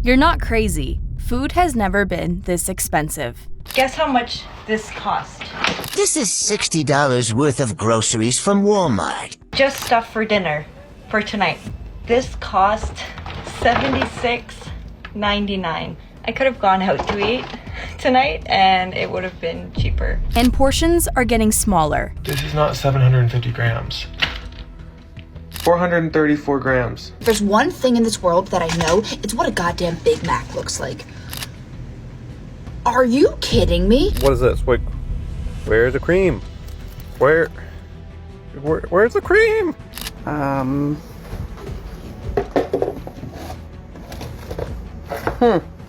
You're not crazy. Food has never been this expensive. Guess how much this cost? This is $60 worth of groceries from Walmart. Just stuff for dinner for tonight. This cost $76.99. I could have gone out to eat tonight and it would have been cheaper. And portions are getting smaller. This is not 750 grams. 434 grams. If there's one thing in this world that I know, it's what a goddamn Big Mac looks like. Are you kidding me? What is this? Wait, where's the cream? Where's the cream?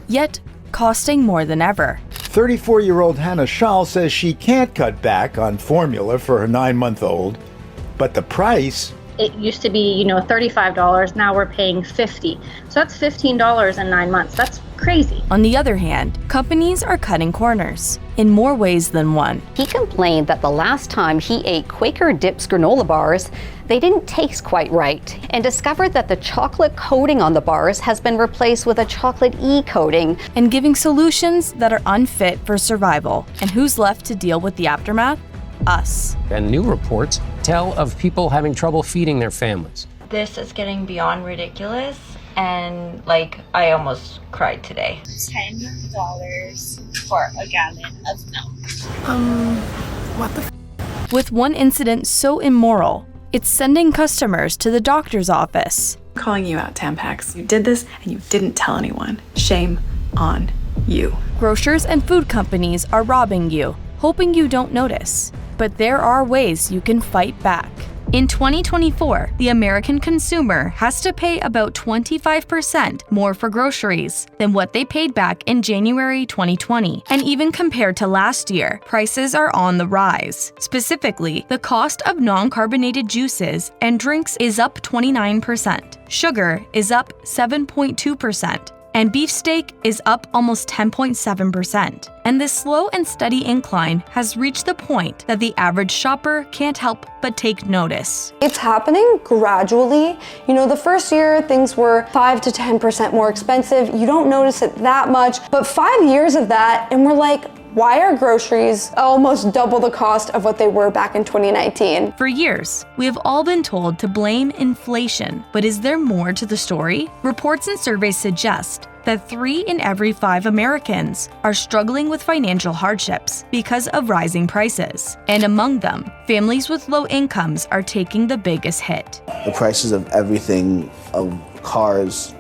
Yet costing more than ever. 34-year-old Hannah Schall says she can't cut back on formula for her 9-month-old, but the price... It used to be, $35. Now we're paying $50. So that's $15 in 9 months. That's crazy. On the other hand, companies are cutting corners in more ways than one. He complained that the last time he ate Quaker Dips granola bars, they didn't taste quite right, and discovered that the chocolate coating on the bars has been replaced with a chocolate coating. And giving solutions that are unfit for survival. And who's left to deal with the aftermath? Us. And new reports tell of people having trouble feeding their families. This is getting beyond ridiculous, and I almost cried today. $10 for a gallon of milk. What the With one incident so immoral, it's sending customers to the doctor's office. I'm calling you out, Tampax. You did this and you didn't tell anyone. Shame on you. Grocers and food companies are robbing you, hoping you don't notice. But there are ways you can fight back. In 2024, the American consumer has to pay about 25% more for groceries than what they paid back in January 2020. And even compared to last year, prices are on the rise. Specifically, the cost of non-carbonated juices and drinks is up 29%. Sugar is up 7.2%. And beefsteak is up almost 10.7%. And this slow and steady incline has reached the point that the average shopper can't help but take notice. It's happening gradually. The first year things were 5 to 10% more expensive. You don't notice it that much, but 5 years of that and we're like, why are groceries almost double the cost of what they were back in 2019? For years, we have all been told to blame inflation, but is there more to the story? Reports and surveys suggest that 3 in every 5 Americans are struggling with financial hardships because of rising prices. And among them, families with low incomes are taking the biggest hit. The prices of everything, of cars,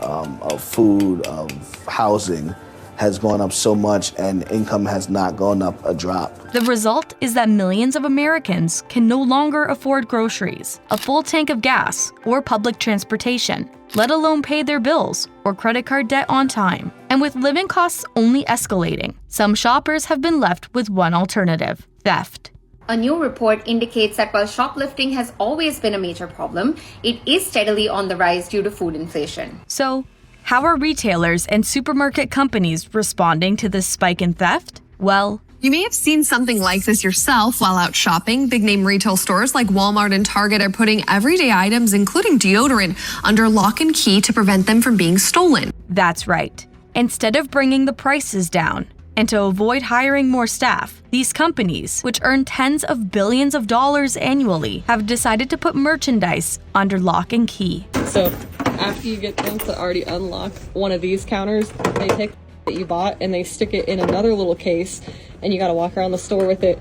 of food, of housing, has gone up so much and income has not gone up a drop. The result is that millions of Americans can no longer afford groceries, a full tank of gas, or public transportation, let alone pay their bills or credit card debt on time. And with living costs only escalating, some shoppers have been left with one alternative: theft. A new report indicates that while shoplifting has always been a major problem, it is steadily on the rise due to food inflation. So, how are retailers and supermarket companies responding to this spike in theft? Well, you may have seen something like this yourself while out shopping. Big-name retail stores like Walmart and Target are putting everyday items, including deodorant, under lock and key to prevent them from being stolen. That's right. Instead of bringing the prices down, and to avoid hiring more staff, these companies, which earn tens of billions of dollars annually, have decided to put merchandise under lock and key. So after you get things that already unlock one of these counters, they take that you bought and they stick it in another little case, and you gotta walk around the store with it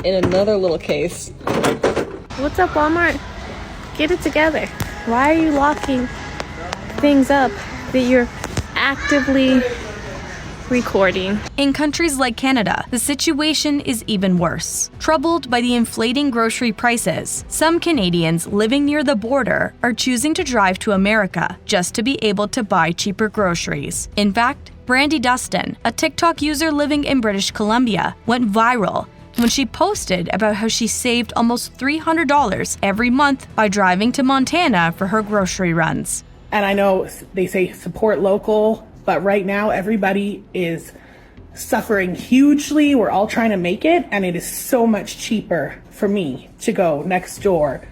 in another little case. What's up, Walmart? Get it together. Why are you locking things up that you're actively recording? In countries like Canada, the situation is even worse. Troubled by the inflating grocery prices, some Canadians living near the border are choosing to drive to America just to be able to buy cheaper groceries. In fact, Brandy Dustin, a TikTok user living in British Columbia, went viral when she posted about how she saved almost $300 every month by driving to Montana for her grocery runs. And I know they say support local, but right now everybody is suffering hugely. We're all trying to make it, and it is so much cheaper for me to go next door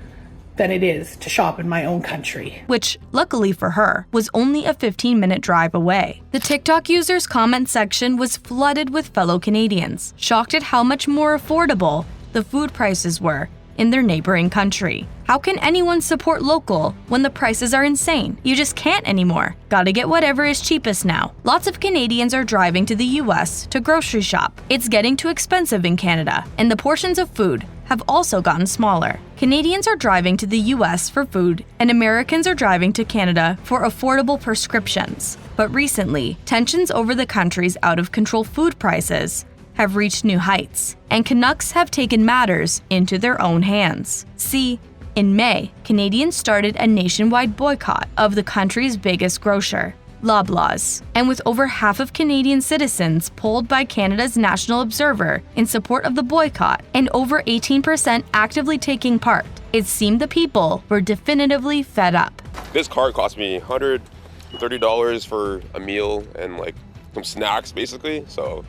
than it is to shop in my own country. Which, luckily for her, was only a 15-minute drive away. The TikTok user's comment section was flooded with fellow Canadians, shocked at how much more affordable the food prices were in their neighboring country. How can anyone support local when the prices are insane? You just can't anymore. Gotta get whatever is cheapest now. Lots of Canadians are driving to the US to grocery shop. It's getting too expensive in Canada, and the portions of food have also gotten smaller. Canadians are driving to the US for food, and Americans are driving to Canada for affordable prescriptions. But recently, tensions over the country's out-of-control food prices have reached new heights, and Canucks have taken matters into their own hands. See, in May, Canadians started a nationwide boycott of the country's biggest grocer, Loblaws, and with over half of Canadian citizens polled by Canada's National Observer in support of the boycott and over 18% actively taking part, it seemed the people were definitively fed up. This cart cost me $130 for a meal and like some snacks basically, so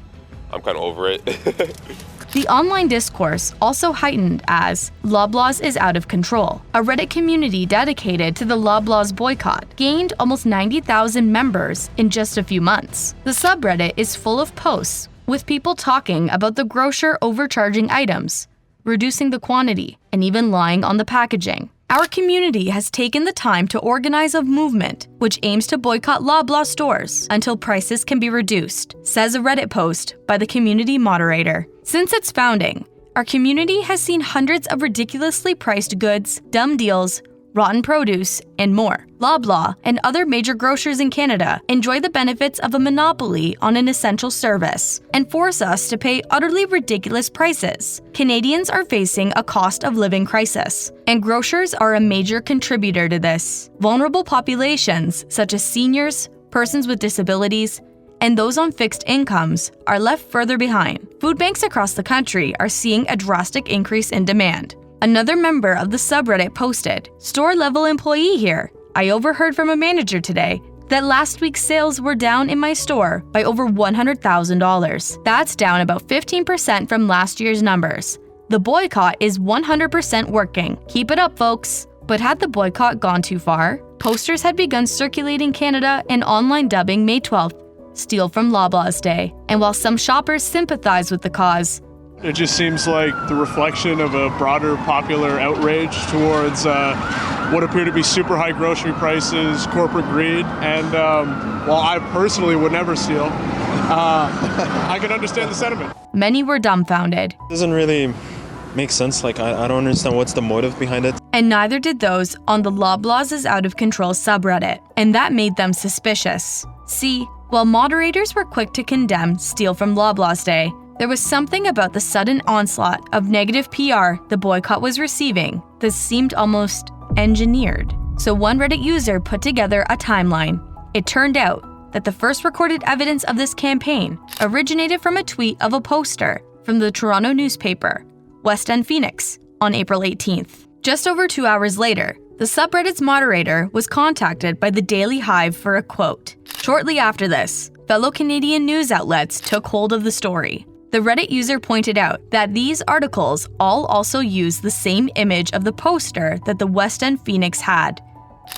I'm kind of over it. The online discourse also heightened as Loblaws is out of control. A Reddit community dedicated to the Loblaws boycott gained almost 90,000 members in just a few months. The subreddit is full of posts with people talking about the grocer overcharging items, reducing the quantity, and even lying on the packaging. Our community has taken the time to organize a movement which aims to boycott Loblaw stores until prices can be reduced, says a Reddit post by the community moderator. Since its founding, our community has seen hundreds of ridiculously priced goods, dumb deals, rotten produce, and more. Loblaw and other major grocers in Canada enjoy the benefits of a monopoly on an essential service and force us to pay utterly ridiculous prices. Canadians are facing a cost of living crisis, and grocers are a major contributor to this. Vulnerable populations, such as seniors, persons with disabilities, and those on fixed incomes are left further behind. Food banks across the country are seeing a drastic increase in demand. Another member of the subreddit posted, "Store-level employee here. I overheard from a manager today that last week's sales were down in my store by over $100,000. That's down about 15% from last year's numbers. The boycott is 100% working. Keep it up, folks." But had the boycott gone too far? Posters had begun circulating Canada and online dubbing May 12th, Steal from Loblaw's Day. And while some shoppers sympathize with the cause, it just seems like the reflection of a broader popular outrage towards what appear to be super high grocery prices, corporate greed, and while I personally would never steal, I can understand the sentiment. Many were dumbfounded. It doesn't really make sense. Like, I don't understand what's the motive behind it. And neither did those on the Loblaws is out of control subreddit, and that made them suspicious. See, while moderators were quick to condemn Steal from Loblaw's Day, there was something about the sudden onslaught of negative PR the boycott was receiving that seemed almost engineered. So one Reddit user put together a timeline. It turned out that the first recorded evidence of this campaign originated from a tweet of a poster from the Toronto newspaper, West End Phoenix, on April 18th. Just over 2 hours later, the subreddit's moderator was contacted by the Daily Hive for a quote. Shortly after this, fellow Canadian news outlets took hold of the story. The Reddit user pointed out that these articles all also use the same image of the poster that the West End Phoenix had,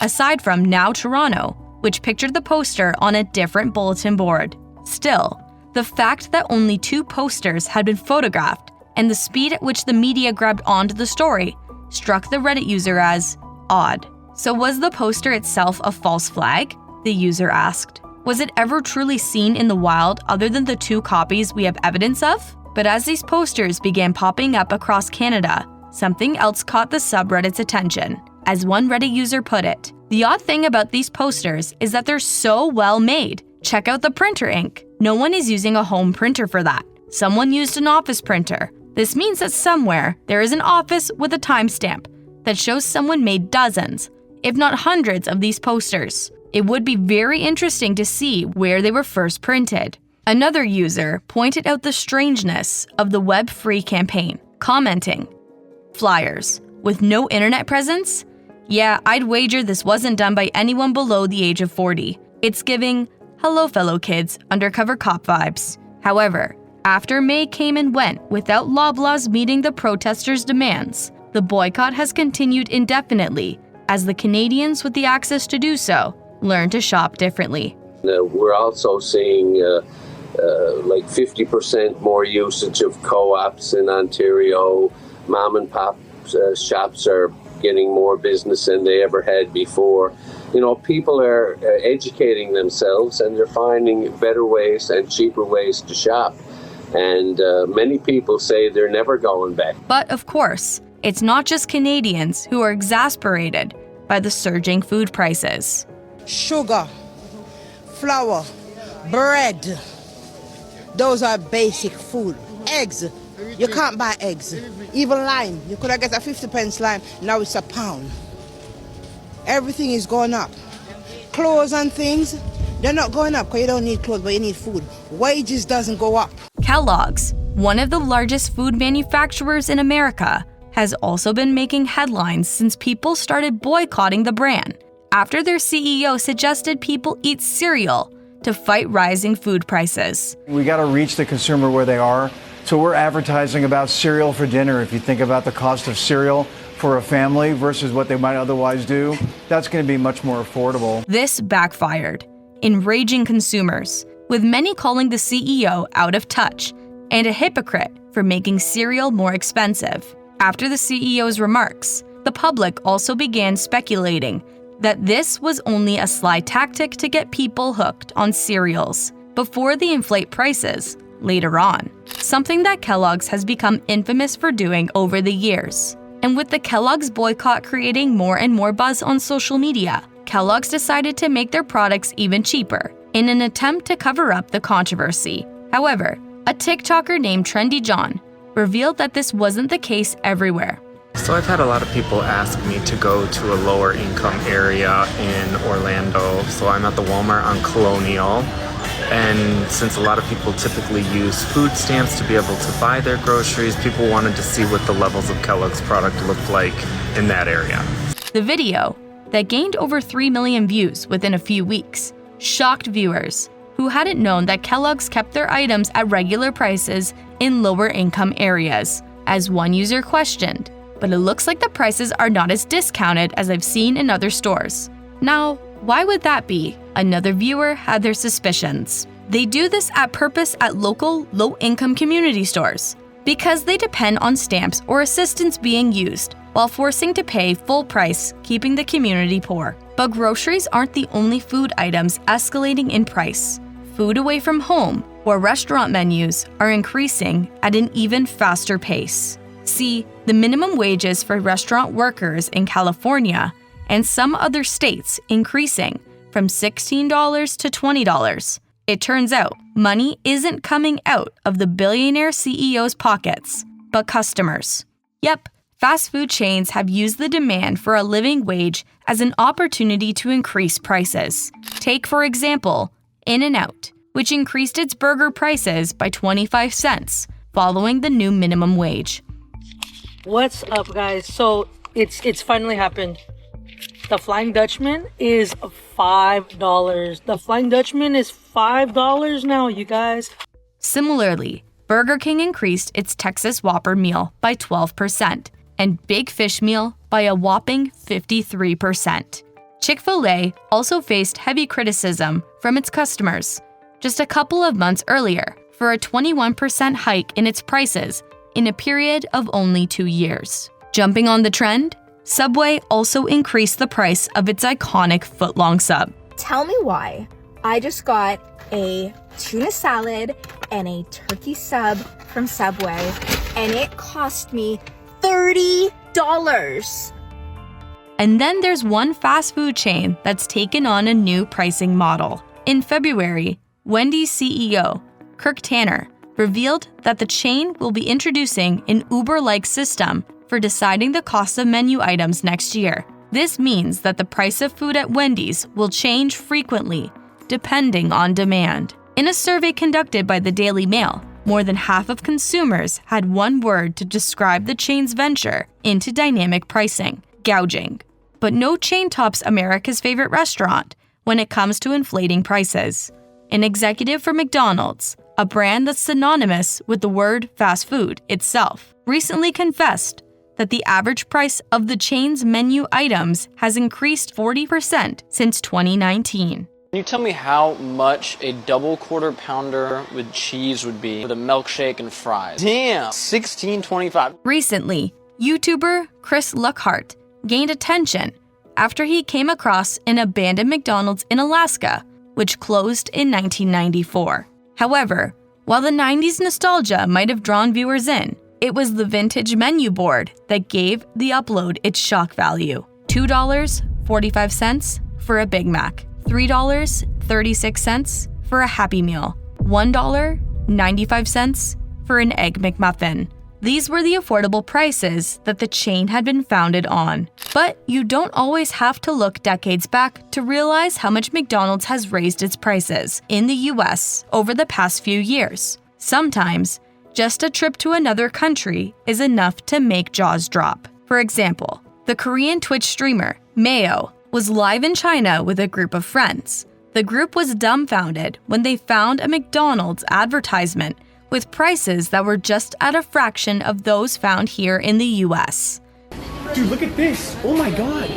aside from Now Toronto, which pictured the poster on a different bulletin board. Still, the fact that only 2 posters had been photographed and the speed at which the media grabbed onto the story struck the Reddit user as odd. So was the poster itself a false flag? The user asked. Was it ever truly seen in the wild other than the 2 copies we have evidence of? But as these posters began popping up across Canada, something else caught the subreddit's attention. As one Reddit user put it, the odd thing about these posters is that they're so well made. Check out the printer ink. No one is using a home printer for that. Someone used an office printer. This means that somewhere there is an office with a timestamp that shows someone made dozens, if not hundreds of these posters. It would be very interesting to see where they were first printed. Another user pointed out the strangeness of the web-free campaign, commenting, "Flyers, with no internet presence? Yeah, I'd wager this wasn't done by anyone below the age of 40. It's giving, hello fellow kids, undercover cop vibes." However, after May came and went without Loblaws meeting the protesters' demands, The boycott has continued indefinitely as the Canadians with the access to do so learn to shop differently. We're also seeing like 50% more usage of co-ops in Ontario. Mom and pop shops are getting more business than they ever had before. You know, people are educating themselves and they're finding better ways and cheaper ways to shop. And many people say they're never going back. But of course, it's not just Canadians who are exasperated by the surging food prices. Sugar, flour, bread, those are basic food. Eggs, you can't buy eggs. Even lime, you could have got a 50p lime, now it's £1. Everything is going up. Clothes and things, they're not going up because you don't need clothes, but you need food. Wages doesn't go up. Kellogg's, one of the largest food manufacturers in America, has also been making headlines since people started boycotting the brand after their CEO suggested people eat cereal to fight rising food prices. We got to reach the consumer where they are. So we're advertising about cereal for dinner. If you think about the cost of cereal for a family versus what they might otherwise do, that's going to be much more affordable. This backfired, enraging consumers, with many calling the CEO out of touch and a hypocrite for making cereal more expensive. After the CEO's remarks, the public also began speculating that this was only a sly tactic to get people hooked on cereals before they inflate prices later on, something that Kellogg's has become infamous for doing over the years. And with the Kellogg's boycott creating more and more buzz on social media, Kellogg's decided to make their products even cheaper in an attempt to cover up the controversy. However, a TikToker named Trendy John revealed that this wasn't the case everywhere. So I've had a lot of people ask me to go to a lower income area in Orlando. So I'm at the Walmart on Colonial. And since a lot of people typically use food stamps to be able to buy their groceries, people wanted to see what the levels of Kellogg's product looked like in that area. The video, that gained over 3 million views within a few weeks, shocked viewers who hadn't known that Kellogg's kept their items at regular prices in lower income areas. As one user questioned, but it looks like the prices are not as discounted as I've seen in other stores. Now, why would that be? Another viewer had their suspicions. They do this at purpose at local, low-income community stores because they depend on stamps or assistance being used while forcing to pay full price, keeping the community poor. But groceries aren't the only food items escalating in price. Food away from home or restaurant menus are increasing at an even faster pace. See, the minimum wages for restaurant workers in California and some other states increasing from $16 to $20. It turns out money isn't coming out of the billionaire CEO's pockets, but customers. Yep, fast food chains have used the demand for a living wage as an opportunity to increase prices. Take, for example, In-N-Out, which increased its burger prices by 25 cents following the new minimum wage. What's up, guys? So it's finally happened. The Flying Dutchman is $5. The Flying Dutchman is $5 now, you guys. Similarly, Burger King increased its Texas Whopper meal by 12% and Big Fish meal by a whopping 53%. Chick-fil-A also faced heavy criticism from its customers just a couple of months earlier for a 21% hike in its prices in a period of only 2 years. Jumping on the trend, Subway also increased the price of its iconic footlong sub. Tell me why. I just got a tuna salad and a turkey sub from Subway, and it cost me $30. And then there's one fast food chain that's taken on a new pricing model. In February, Wendy's CEO, Kirk Tanner, revealed that the chain will be introducing an Uber-like system for deciding the cost of menu items next year. This means that the price of food at Wendy's will change frequently, depending on demand. In a survey conducted by the Daily Mail, more than half of consumers had one word to describe the chain's venture into dynamic pricing: gouging. But no chain tops America's favorite restaurant when it comes to inflating prices. An executive for McDonald's, a brand that's synonymous with the word fast food itself, recently confessed that the average price of the chain's menu items has increased 40% since 2019. Can you tell me how much a double quarter pounder with cheese would be with a milkshake and fries? Damn, $16.25. Recently, YouTuber Chris Luckhart gained attention after he came across an abandoned McDonald's in Alaska, which closed in 1994. However, while the 90s nostalgia might have drawn viewers in, it was the vintage menu board that gave the upload its shock value. $2.45 for a Big Mac, $3.36 for a Happy Meal, $1.95 for an Egg McMuffin. These were the affordable prices that the chain had been founded on. But you don't always have to look decades back to realize how much McDonald's has raised its prices in the US over the past few years. Sometimes, just a trip to another country is enough to make jaws drop. For example, the Korean Twitch streamer, Mayo, was live in China with a group of friends. The group was dumbfounded when they found a McDonald's advertisement with prices that were just at a fraction of those found here in the US. Dude, look at this. Oh my god.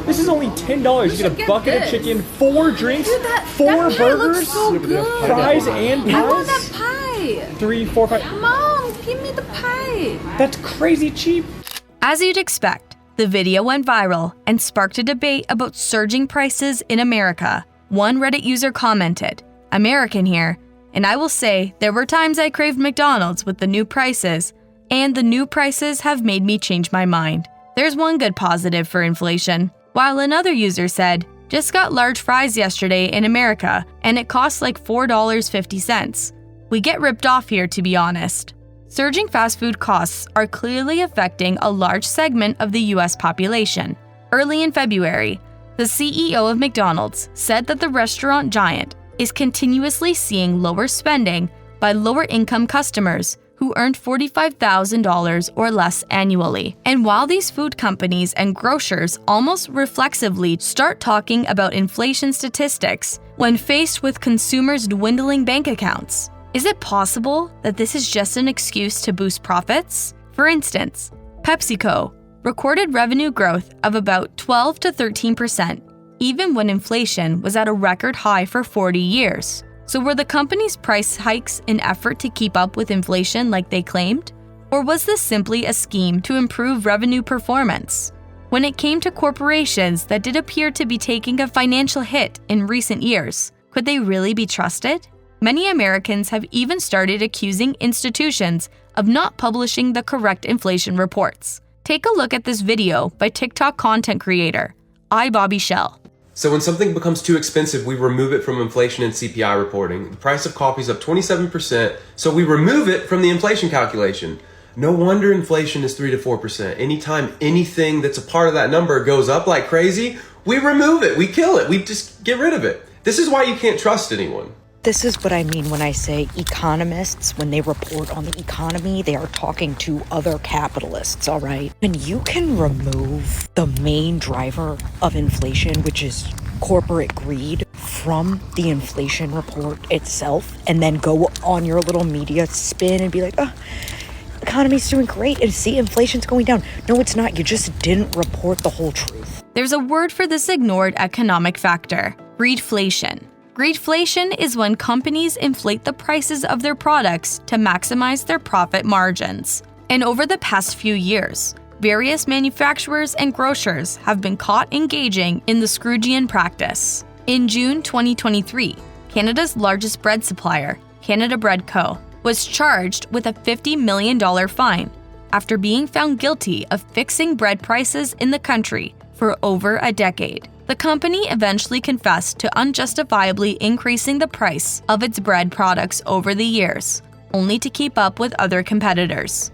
This is only $10. You get a bucket of chicken, 4 drinks, Dude, 4 burgers, looks so good. fries and pies. I want that pie. 3, 4, 5. Mom, give me the pie. That's crazy cheap. As you'd expect, the video went viral and sparked a debate about surging prices in America. One Reddit user commented, "American here, and I will say there were times I craved McDonald's with the new prices, and the new prices have made me change my mind. There's one good positive for inflation." While another user said, "Just got large fries yesterday in America, and it costs like $4.50. We get ripped off here, to be honest." Surging fast food costs are clearly affecting a large segment of the US population. Early in February, the CEO of McDonald's said that the restaurant giant is continuously seeing lower spending by lower-income customers who earned $45,000 or less annually. And while these food companies and grocers almost reflexively start talking about inflation statistics when faced with consumers' dwindling bank accounts, is it possible that this is just an excuse to boost profits? For instance, PepsiCo recorded revenue growth of about 12 to 13%, even when inflation was at a record high for 40 years. So were the company's price hikes an effort to keep up with inflation like they claimed? Or was this simply a scheme to improve revenue performance? When it came to corporations that did appear to be taking a financial hit in recent years, could they really be trusted? Many Americans have even started accusing institutions of not publishing the correct inflation reports. Take a look at this video by TikTok content creator, iBobbyShell. So when something becomes too expensive, we remove it from inflation and CPI reporting. The price of coffee is up 27%, so we remove it from the inflation calculation. No wonder inflation is 3 to 4%. Anytime anything that's a part of that number goes up like crazy, we remove it, we kill it, we just get rid of it. This is why you can't trust anyone. This is what I mean when I say economists, when they report on the economy, they are talking to other capitalists, all right? And you can remove the main driver of inflation, which is corporate greed, from the inflation report itself, and then go on your little media spin and be like, oh, economy's doing great, and see, inflation's going down. No, it's not. You just didn't report the whole truth. There's a word for this ignored economic factor: greedflation. Greedflation is when companies inflate the prices of their products to maximize their profit margins. And over the past few years, various manufacturers and grocers have been caught engaging in the Scroogian practice. In June 2023, Canada's largest bread supplier, Canada Bread Co., was charged with a $50 million fine after being found guilty of fixing bread prices in the country for over a decade. The company eventually confessed to unjustifiably increasing the price of its bread products over the years, only to keep up with other competitors.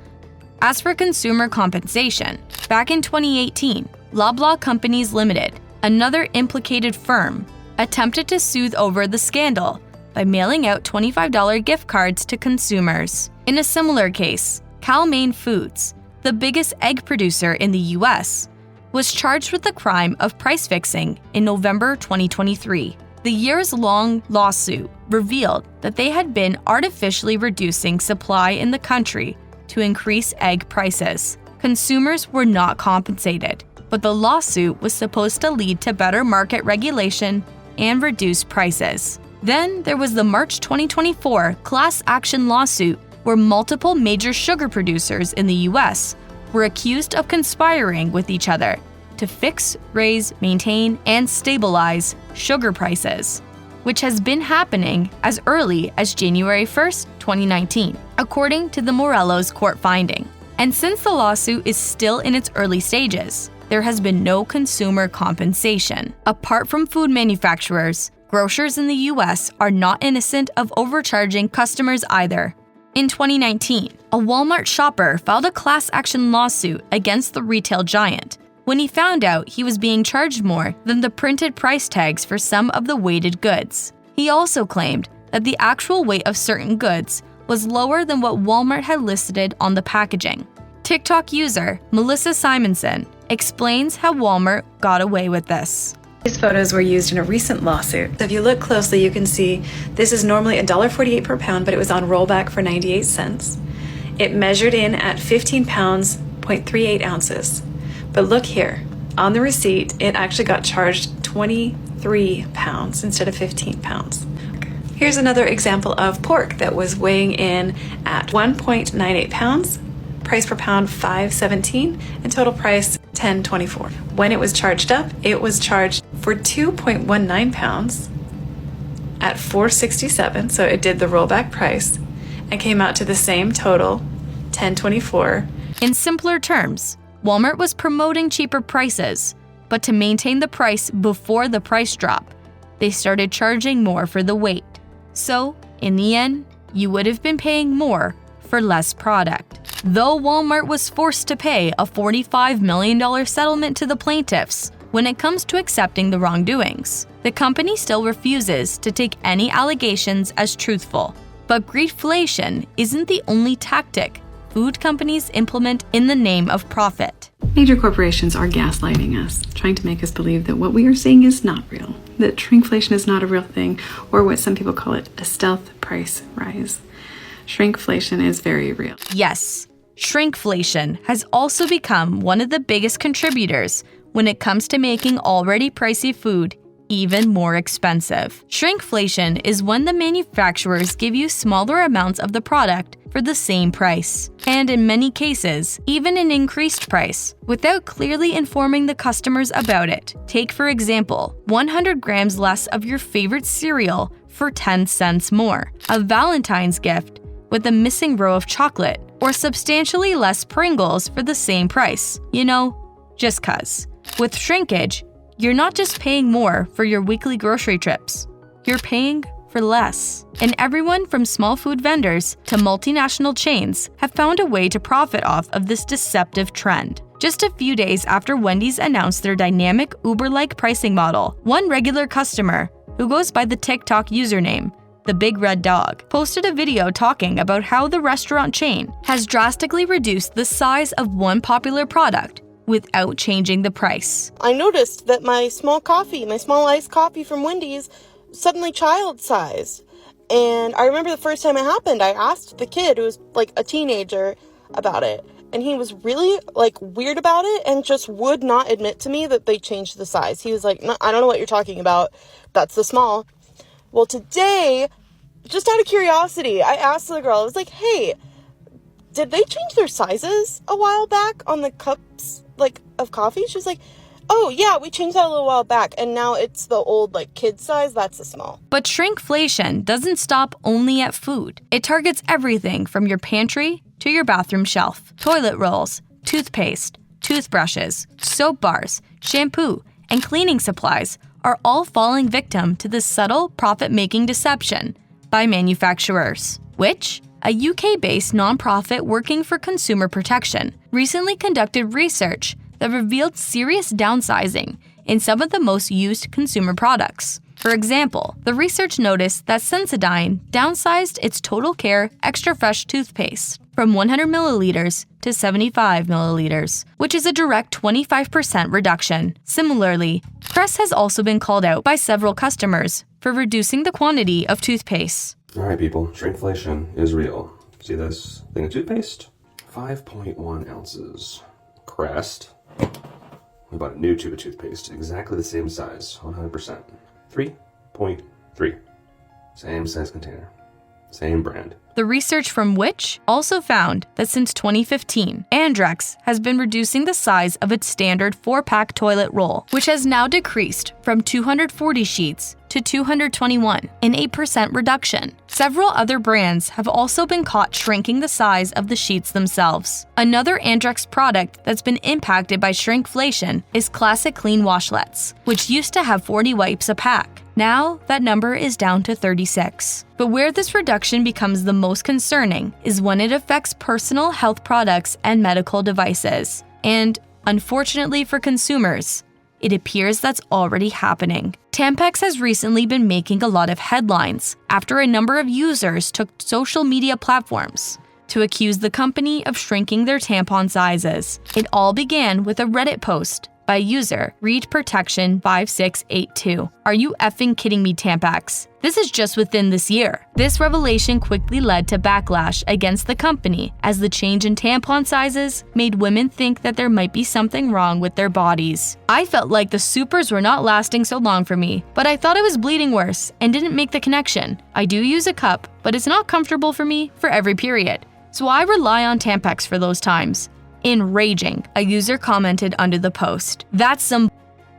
As for consumer compensation, back in 2018, Loblaw Companies Limited, another implicated firm, attempted to soothe over the scandal by mailing out $25 gift cards to consumers. In a similar case, Cal-Maine Foods, the biggest egg producer in the US, was charged with the crime of price fixing in November 2023. The years-long lawsuit revealed that they had been artificially reducing supply in the country to increase egg prices. Consumers were not compensated, but the lawsuit was supposed to lead to better market regulation and reduced prices. Then there was the March 2024 class action lawsuit where multiple major sugar producers in the US were accused of conspiring with each other to fix, raise, maintain, and stabilize sugar prices, which has been happening as early as January 1st, 2019, according to the Morelos court finding. And since the lawsuit is still in its early stages, there has been no consumer compensation. Apart from food manufacturers, grocers in the US are not innocent of overcharging customers either. In 2019, a Walmart shopper filed a class action lawsuit against the retail giant when he found out he was being charged more than the printed price tags for some of the weighted goods. He also claimed that the actual weight of certain goods was lower than what Walmart had listed on the packaging. TikTok user Melissa Simonson explains how Walmart got away with this. These photos were used in a recent lawsuit. So if you look closely, you can see this is normally $1.48 per pound, but it was on rollback for 98 cents. It measured in at 15 pounds, 0.38 ounces. But look here, on the receipt, it actually got charged 23 pounds instead of 15 pounds. Here's another example of pork that was weighing in at 1.98 pounds, price per pound $5.17, and total price $10.24. When it was charged up, it was charged for 2.19 pounds at $4.67, so it did the rollback price and came out to the same total, $10.24. In simpler terms, Walmart was promoting cheaper prices, but to maintain the price before the price drop, they started charging more for the weight. So, in the end, you would have been paying more for less product. Though Walmart was forced to pay a $45 million settlement to the plaintiffs when it comes to accepting the wrongdoings, the company still refuses to take any allegations as truthful. But greedflation isn't the only tactic food companies implement in the name of profit. Major corporations are gaslighting us, trying to make us believe that what we are seeing is not real, that shrinkflation is not a real thing, or what some people call it, a stealth price rise. Shrinkflation is very real. Yes, shrinkflation has also become one of the biggest contributors when it comes to making already pricey food even more expensive. Shrinkflation is when the manufacturers give you smaller amounts of the product for the same price, and in many cases, even an increased price, without clearly informing the customers about it. Take, for example, 100 grams less of your favorite cereal for 10 cents more, a Valentine's gift with a missing row of chocolate, or substantially less Pringles for the same price. You know, just 'cause. With shrinkage, you're not just paying more for your weekly grocery trips, you're paying for less. And everyone from small food vendors to multinational chains have found a way to profit off of this deceptive trend. Just a few days after Wendy's announced their dynamic Uber-like pricing model, one regular customer, who goes by the TikTok username, the Big Red Dog, posted a video talking about how the restaurant chain has drastically reduced the size of one popular product without changing the price. I noticed that my small iced coffee from Wendy's, suddenly child size. And I remember the first time it happened, I asked the kid, who was like a teenager, about it. And he was really weird about it and just would not admit to me that they changed the size. He was like, no, I don't know what you're talking about. That's the small. Well, today, just out of curiosity, I asked the girl, I was like, hey, did they change their sizes a while back on the cups, of coffee? She was like, oh yeah, we changed that a little while back, and now it's the old, kid size, that's the small. But shrinkflation doesn't stop only at food. It targets everything from your pantry to your bathroom shelf. Toilet rolls, toothpaste, toothbrushes, soap bars, shampoo, and cleaning supplies are all falling victim to this subtle profit-making deception by manufacturers, which a UK-based nonprofit working for consumer protection recently conducted research that revealed serious downsizing in some of the most used consumer products. For example, the research noticed that Sensodyne downsized its Total Care Extra Fresh toothpaste from 100 milliliters to 75 milliliters, which is a direct 25% reduction. Similarly, Crest has also been called out by several customers for reducing the quantity of toothpaste. Alright people, shrinkflation is real. See this thing of toothpaste? 5.1 ounces. Crest. We bought a new tube of toothpaste, exactly the same size, 100%. 3.3. Same size container. Same brand. The research from which also found that since 2015, Andrex has been reducing the size of its standard 4-pack toilet roll, which has now decreased from 240 sheets to 221, an 8% reduction. Several other brands have also been caught shrinking the size of the sheets themselves. Another Andrex product that's been impacted by shrinkflation is Classic Clean Washlets, which used to have 40 wipes a pack. Now, that number is down to 36. But where this reduction becomes the most concerning is when it affects personal health products and medical devices. And, unfortunately for consumers, it appears that's already happening. Tampax has recently been making a lot of headlines after a number of users took social media platforms to accuse the company of shrinking their tampon sizes. It all began with a Reddit post by user ReadProtection5682. Are you effing kidding me, Tampax? This is just within this year. This revelation quickly led to backlash against the company as the change in tampon sizes made women think that there might be something wrong with their bodies. I felt like the supers were not lasting so long for me, but I thought I was bleeding worse and didn't make the connection. I do use a cup, but it's not comfortable for me for every period, so I rely on Tampax for those times. Enraging, a user commented under the post. That's some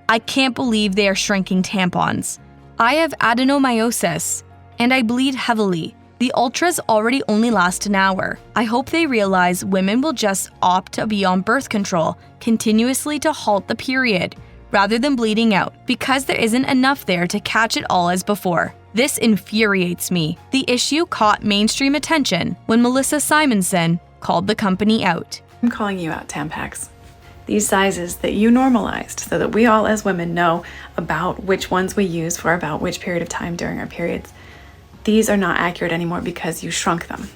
I can't believe they are shrinking tampons. I have adenomyosis, and I bleed heavily. The ultras already only last an hour. I hope they realize women will just opt to be on birth control continuously to halt the period, rather than bleeding out, because there isn't enough there to catch it all as before. This infuriates me. The issue caught mainstream attention when Melissa Simonson called the company out. I'm calling you out, Tampax. These sizes that you normalized so that we all as women know about which ones we use for about which period of time during our periods, these are not accurate anymore because you shrunk them.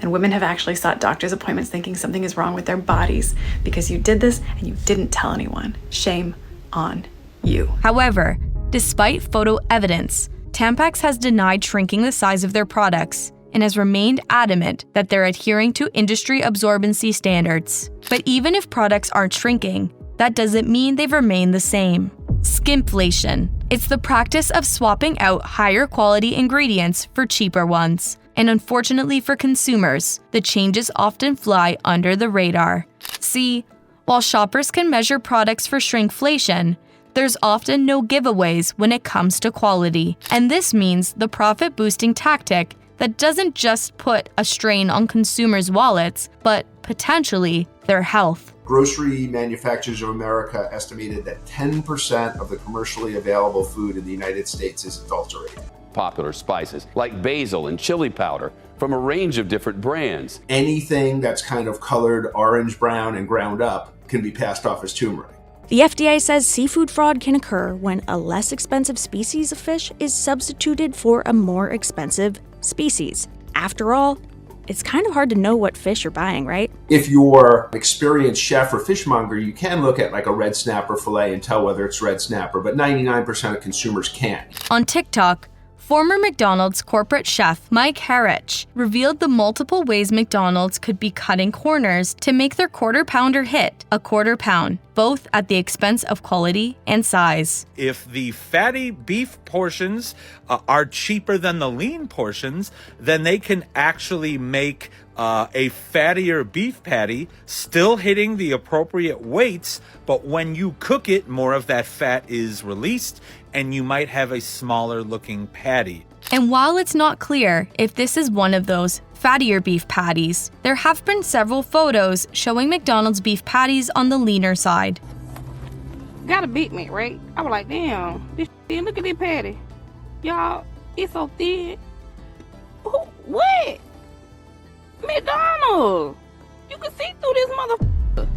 And women have actually sought doctor's appointments thinking something is wrong with their bodies because you did this and you didn't tell anyone. Shame on you. However, despite photo evidence, Tampax has denied shrinking the size of their products and has remained adamant that they're adhering to industry absorbency standards. But even if products aren't shrinking, that doesn't mean they've remained the same. Skimpflation. It's the practice of swapping out higher quality ingredients for cheaper ones. And unfortunately for consumers, the changes often fly under the radar. See, while shoppers can measure products for shrinkflation, there's often no giveaways when it comes to quality. And this means the profit-boosting tactic that doesn't just put a strain on consumers' wallets, but potentially their health. Grocery Manufacturers of America estimated that 10% of the commercially available food in the United States is adulterated. Popular spices like basil and chili powder from a range of different brands. Anything that's kind of colored orange, brown, and ground up can be passed off as turmeric. The FDA says seafood fraud can occur when a less expensive species of fish is substituted for a more expensive species. After all, it's kind of hard to know what fish you're buying, right? If you're an experienced chef or fishmonger, you can look at like a red snapper fillet and tell whether it's red snapper, but 99% of consumers can't. On TikTok, former McDonald's corporate chef Mike Harich revealed the multiple ways McDonald's could be cutting corners to make their quarter pounder hit a quarter pound, both at the expense of quality and size. If the fatty beef portions are cheaper than the lean portions, then they can actually make a fattier beef patty, still hitting the appropriate weights, but when you cook it, more of that fat is released, and you might have a smaller looking patty. And while it's not clear if this is one of those fattier beef patties, there have been several photos showing McDonald's beef patties on the leaner side. Got a Big Mac, right? I was like, damn, this thin. Look at this patty. Y'all, it's so thin. What? McDonald's! You can see through this motherfucker.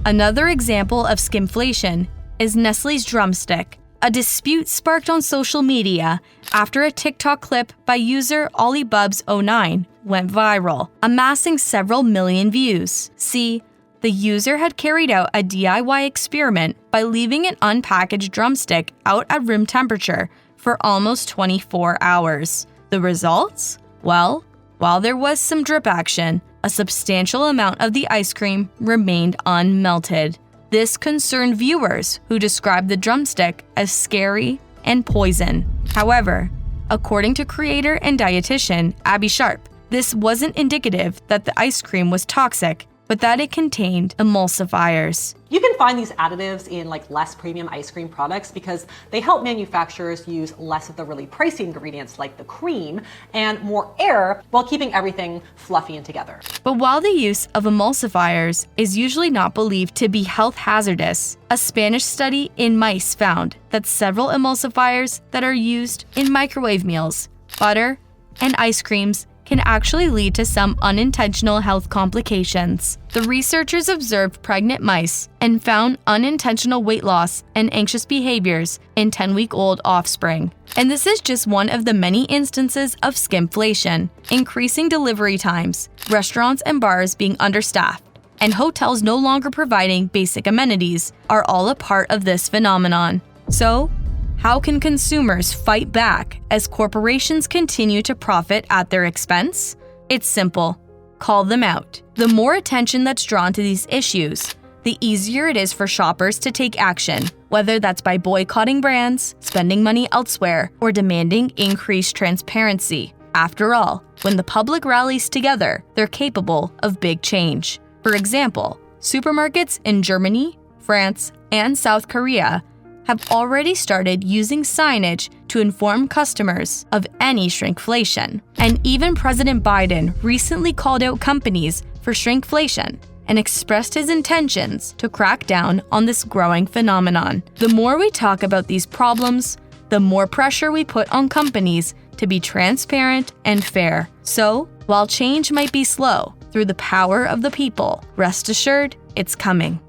Another example of skimpflation is Nestle's drumstick. A dispute sparked on social media after a TikTok clip by user OllieBubs09 went viral, amassing several million views. See, the user had carried out a DIY experiment by leaving an unpackaged drumstick out at room temperature for almost 24 hours. The results? Well, while there was some drip action, a substantial amount of the ice cream remained unmelted. This concerned viewers who described the drumstick as scary and poison. However, according to creator and dietitian Abby Sharp, this wasn't indicative that the ice cream was toxic, but that it contained emulsifiers. You can find these additives in like less premium ice cream products because they help manufacturers use less of the really pricey ingredients like the cream and more air while keeping everything fluffy and together. But while the use of emulsifiers is usually not believed to be health hazardous, a Spanish study in mice found that several emulsifiers that are used in microwave meals, butter, and ice creams can actually lead to some unintentional health complications. The researchers observed pregnant mice and found unintentional weight loss and anxious behaviors in 10-week-old offspring. And this is just one of the many instances of skimpflation, increasing delivery times, restaurants and bars being understaffed, and hotels no longer providing basic amenities are all a part of this phenomenon. So, how can consumers fight back as corporations continue to profit at their expense? It's simple. Call them out. The more attention that's drawn to these issues, the easier it is for shoppers to take action, whether that's by boycotting brands, spending money elsewhere, or demanding increased transparency. After all, when the public rallies together, they're capable of big change. For example, supermarkets in Germany, France, and South Korea have already started using signage to inform customers of any shrinkflation. And even President Biden recently called out companies for shrinkflation and expressed his intentions to crack down on this growing phenomenon. The more we talk about these problems, the more pressure we put on companies to be transparent and fair. So, while change might be slow, through the power of the people, rest assured, it's coming.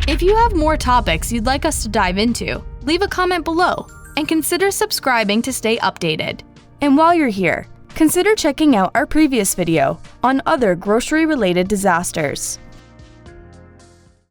If you have more topics you'd like us to dive into, leave a comment below and consider subscribing to stay updated. And while you're here, consider checking out our previous video on other grocery-related disasters.